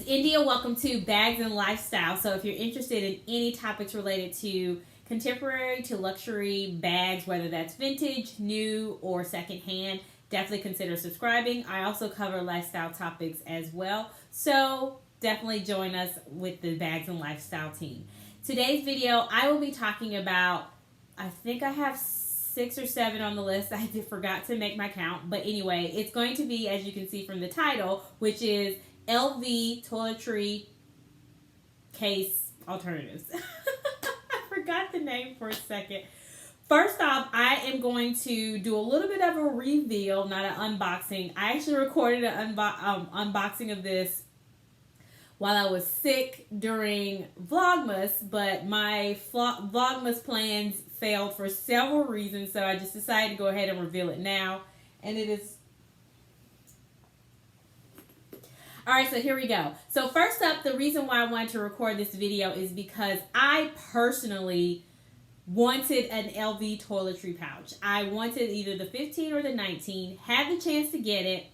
India. Welcome to Bags and Lifestyle. So if you're interested in any topics related to contemporary to luxury bags, whether that's vintage, new, or secondhand, definitely consider subscribing. I also cover lifestyle topics as well. So definitely join us with the Bags and Lifestyle team. Today's video, I will be talking about, I think I have 6 or 7 on the list. I forgot to make my count. But anyway, it's going to be, as you can see from the title, which is LV Toiletry Case Alternatives. I forgot the name for a second. First off, I am going to do a little bit of a reveal, not an unboxing. I actually recorded an unboxing of this while I was sick during Vlogmas, but my Vlogmas plans failed for several reasons, so I just decided to go ahead and reveal it now. And it is... Alright, so here we go. So first up, the reason why I wanted to record this video is because I personally wanted an LV toiletry pouch. I wanted either the 15 or the 19, had the chance to get it,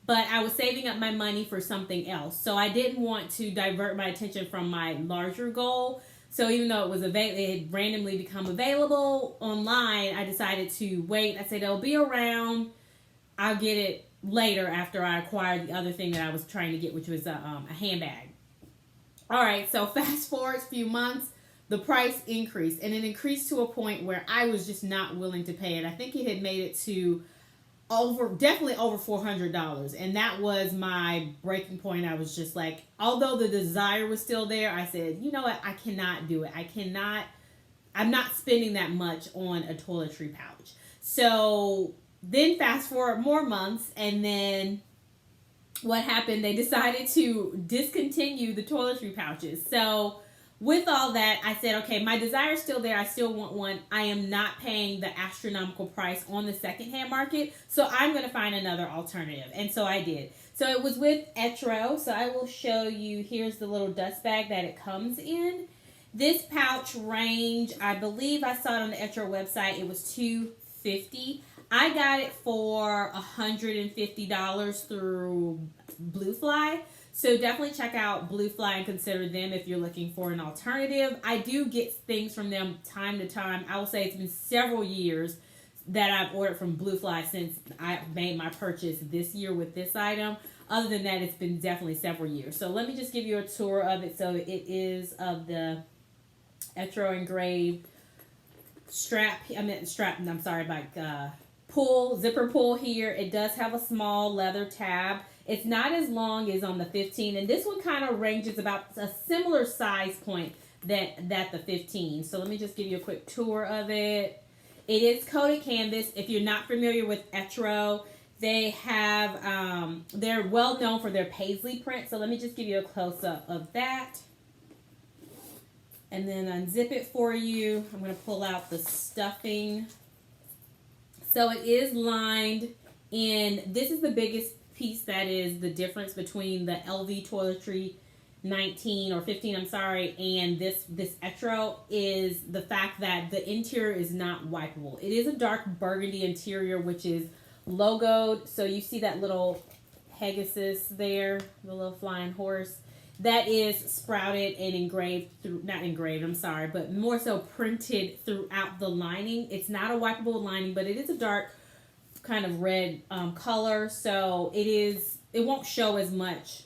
but I was saving up my money for something else. So I didn't want to divert my attention from my larger goal. So even though it had randomly become available online, I decided to wait. I said it'll be around. I'll get it later after I acquired the other thing that I was trying to get, which was a handbag. All right, so fast forward a few months, the price increased, and it increased to a point where I was just not willing to pay it. I think it had made it to definitely over $400, and that was my breaking point. I was just like, although the desire was still there, I said, you know what, I cannot do it. I'm not spending that much on a toiletry pouch. So then fast forward more months, and then what happened? They decided to discontinue the toiletry pouches. So with all that, I said, okay, my desire is still there. I still want one. I am not paying the astronomical price on the secondhand market, so I'm going to find another alternative. And so I did. So it was with Etro. So I will show you. Here's the little dust bag that it comes in. This pouch range, I believe I saw it on the Etro website. It was $250. I got it for $150 through Bluefly. So definitely check out Bluefly and consider them if you're looking for an alternative. I do get things from them time to time. I will say it's been several years that I've ordered from Bluefly since I made my purchase this year with this item. Other than that, it's been definitely several years. So let me just give you a tour of it. So it is of the Etro engraved zipper pull here. It does have a small leather tab. It's not as long as on the 15, and this one kind of ranges about a similar size point that the 15. So let me just give you a quick tour of it. It is coated canvas. If you're not familiar with Etro, they have they're well known for their Paisley print. So let me just give you a close up of that, and then unzip it for you. I'm going to pull out the stuffing. So it is lined in. This is the biggest piece that is the difference between the LV toiletry 19 or 15, I'm sorry, and this Etro is the fact that the interior is not wipeable. It is a dark burgundy interior, which is logoed. So you see that little Pegasus there, the little flying horse. That is sprouted and engraved not engraved, I'm sorry, but more so printed throughout the lining. It's not a wipeable lining, but it is a dark kind of red color, so it won't show as much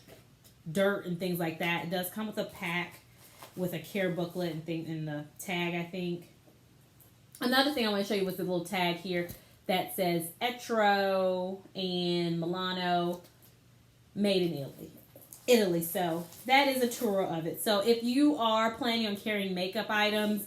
dirt and things like that. It does come with a pack with a care booklet and thing in the tag, I think. Another thing I want to show you was the little tag here that says Etro and Milano, made in Italy. So that is a tour of it. So if you are planning on carrying makeup items,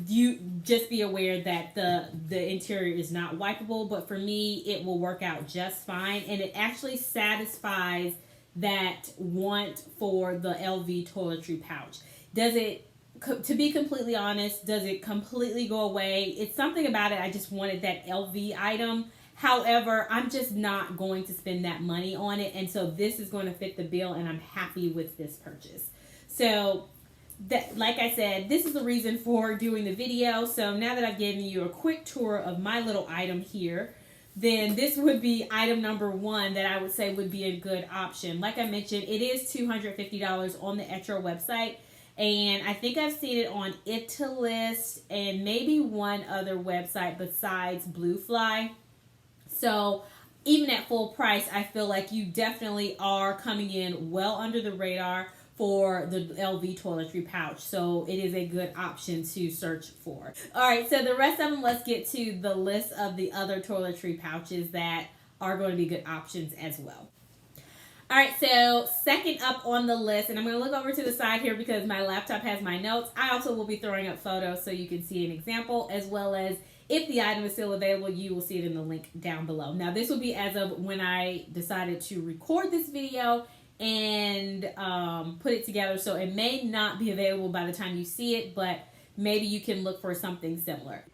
you just be aware that the interior is not wipeable, but for me it will work out just fine, and it actually satisfies that want for the LV toiletry pouch. Does it, to be completely honest, does it completely go away? It's something about it. I just wanted that LV item. However, I'm just not going to spend that money on it, and so this is going to fit the bill, and I'm happy with this purchase. So that, like I said, this is the reason for doing the video. So now that I've given you a quick tour of my little item here, then this would be item number one that I would say would be a good option. Like I mentioned, it is $250 on the Etro website. And I think I've seen it on Italist and maybe one other website besides Bluefly. So even at full price, I feel like you definitely are coming in well under the radar for the LV toiletry pouch. So it is a good option to search for. All right, so the rest of them, let's get to the list of the other toiletry pouches that are going to be good options as well. All right, so second up on the list, and I'm going to look over to the side here because my laptop has my notes. I also will be throwing up photos so you can see an example, as well as if the item is still available, you will see it in the link down below. Now, this will be as of when I decided to record this video and put it together, so it may not be available by the time you see it, but maybe you can look for something similar.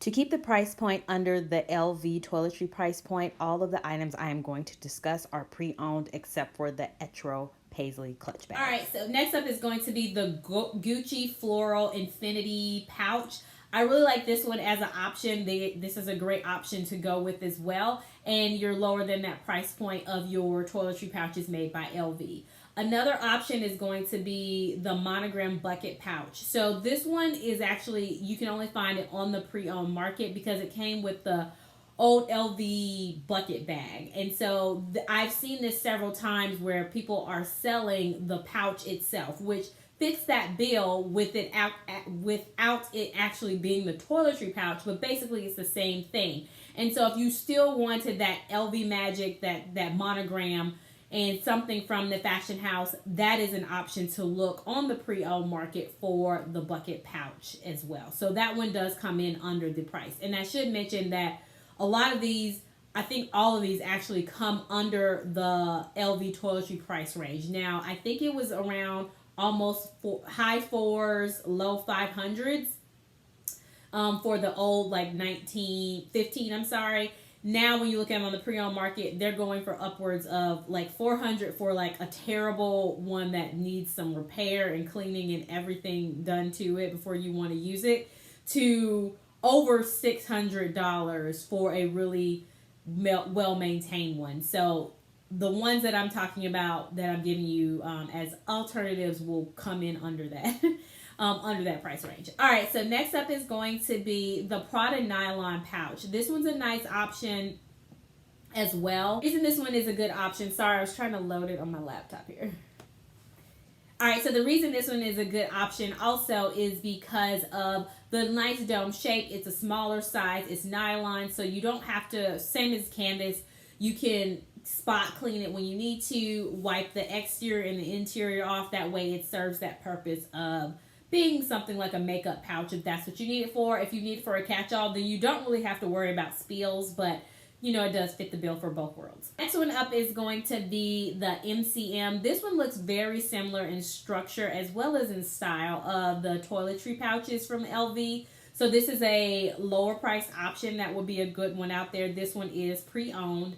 To keep the price point under the LV toiletry price point, all of the items I am going to discuss are pre-owned except for the Etro Paisley clutch bag. All right, so next up is going to be the Gucci Floral Infinity pouch. I really like this one as an option. This is a great option to go with as well, and you're lower than that price point of your toiletry pouches made by LV. Another option is going to be the Monogram bucket pouch. So this one is actually, you can only find it on the pre-owned market because it came with the old LV bucket bag. And so I've seen this several times where people are selling the pouch itself, which fits that bill without it actually being the toiletry pouch, but basically it's the same thing. And so if you still wanted that LV magic, that monogram, and something from the fashion house, that is an option to look on the pre-owned market for the bucket pouch as well. So that one does come in under the price. And I should mention that a lot of these, I think all of these actually come under the LV toiletry price range. Now, I think it was around almost high fours, low 500s for the old like 1915, I'm sorry. Now, when you look at them on the pre-owned market, they're going for upwards of like 400 for like a terrible one that needs some repair and cleaning and everything done to it before you want to use it, to over $600 for a really well-maintained one. So the ones that I'm talking about that I'm giving you as alternatives will come in under that. Under that price range. All right, so next up is going to be the Prada Nylon pouch. This one's a nice option as well. The reason this one is a good option, sorry, I was trying to load it on my laptop here. All right, so the reason this one is a good option also is because of the nice dome shape. It's a smaller size, it's nylon, so you don't have to, same as canvas, you can spot clean it when you need to, wipe the exterior and the interior off. That way it serves that purpose of being something like a makeup pouch if that's what you need it for. If you need it for a catch-all, then you don't really have to worry about spills, but you know, it does fit the bill for both worlds. Next one up is going to be the MCM. This one looks very similar in structure as well as in style of the toiletry pouches from LV. So this is a lower price option that would be a good one out there. This one is pre-owned.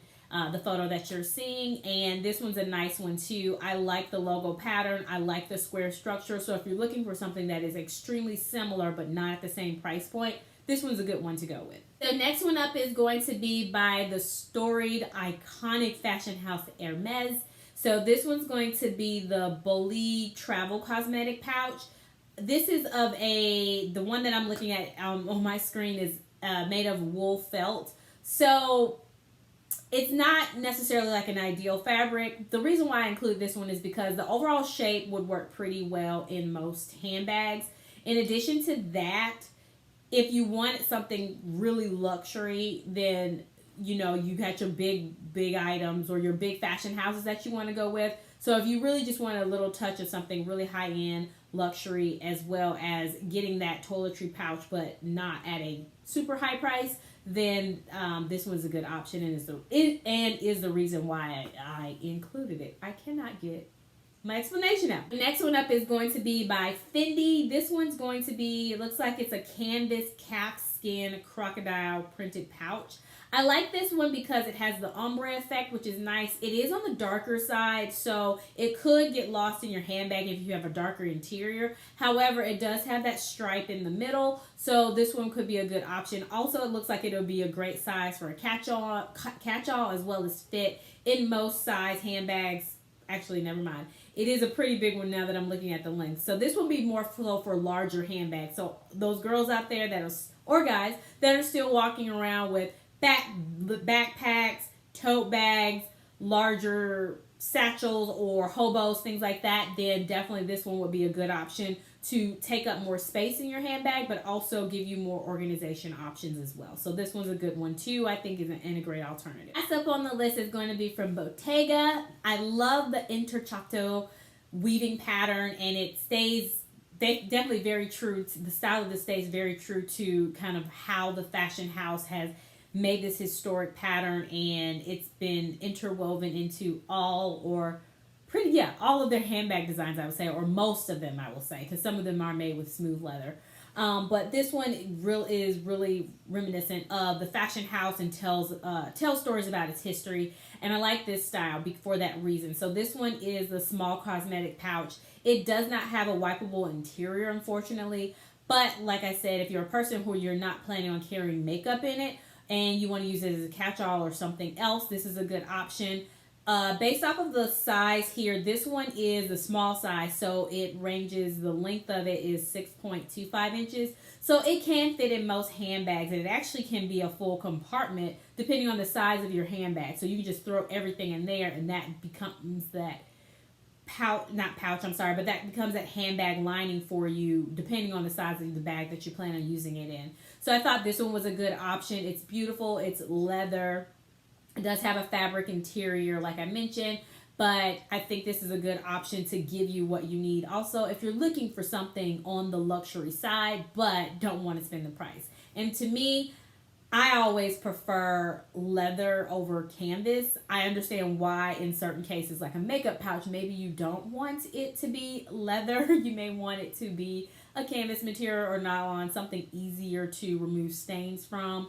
The photo that you're seeing, and this one's a nice one too. I like the logo pattern. I like the square structure. So if you're looking for something that is extremely similar but not at the same price point, this one's a good one to go with. The next one up is going to be by the storied, iconic fashion house Hermes. So this one's going to be the Bolide travel cosmetic pouch. This is of the one that I'm looking at on my screen is made of wool felt. So it's not necessarily like an ideal fabric. The reason why I include this one is because the overall shape would work pretty well in most handbags. In addition to that, if you want something really luxury, then you know you got your big items or your big fashion houses that you want to go with. So if you really just want a little touch of something really high-end luxury, as well as getting that toiletry pouch but not at a super high price, then this one's a good option and is the reason why I included it. I cannot get my explanation out. The next one up is going to be by Fendi. This one's going to be, it looks like it's a canvas calfskin crocodile printed pouch. I like this one because it has the ombre effect, which is nice. It is on the darker side, so it could get lost in your handbag if you have a darker interior. However, it does have that stripe in the middle, so this one could be a good option. Also, it looks like it'll be a great size for a catch-all as well as fit in most size handbags. Actually, never mind. It is a pretty big one now that I'm looking at the length. So this will be more flow for larger handbags. So those girls out there that are, or guys, that are still walking around with backpacks, tote bags, larger satchels or hobos, things like that, then definitely this one would be a good option to take up more space in your handbag, but also give you more organization options as well. So this one's a good one too. I think is a great alternative. Last up on the list is going to be from Bottega. I love the Intercciato weaving pattern, and it stays definitely very true to the style of this. Stays very true to kind of how the fashion house has made this historic pattern, and it's been interwoven into all of their handbag designs, I would say, or most of them, I will say, because some of them are made with smooth leather. But this one is really reminiscent of the fashion house and tells stories about its history. And I like this style for that reason. So this one is the small cosmetic pouch. It does not have a wipeable interior, unfortunately. But like I said, if you're a person who you're not planning on carrying makeup in it and you want to use it as a catch-all or something else, this is a good option. Based off of the size here, this one is the small size, so it ranges, the length of it is 6.25 inches. So it can fit in most handbags, and it actually can be a full compartment depending on the size of your handbag. So you can just throw everything in there, and that becomes that that becomes that handbag lining for you depending on the size of the bag that you plan on using it in. So I thought this one was a good option. It's beautiful. It's leather. It does have a fabric interior, like I mentioned, but I think this is a good option to give you what you need. Also, if you're looking for something on the luxury side, but don't want to spend the price. And to me, I always prefer leather over canvas. I understand why in certain cases, like a makeup pouch, maybe you don't want it to be leather. You may want it to be a canvas material or nylon, something easier to remove stains from.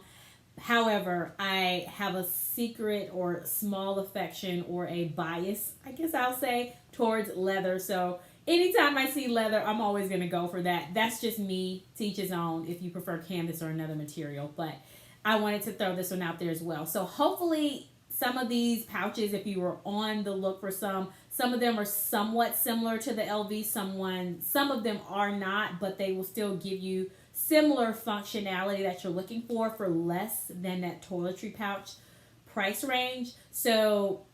However, I have a secret or small affection or a bias, I guess I'll say, towards leather. So anytime I see leather, I'm always going to go for that. That's just me. To each his own if you prefer canvas or another material. But I wanted to throw this one out there as well. So hopefully some of these pouches, if you were on the look for some of them are somewhat similar to the LV. Some of them are not, but they will still give you similar functionality that you're looking for less than that toiletry pouch price range. So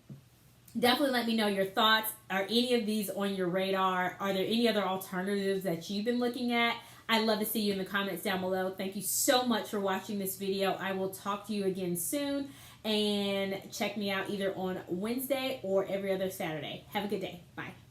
definitely let me know your thoughts. Are any of these on your radar? Are there any other alternatives that you've been looking at? I'd love to see you in the comments down below. Thank you so much for watching this video. I will talk to you again soon, and check me out either on Wednesday or every other Saturday. Have a good day. Bye.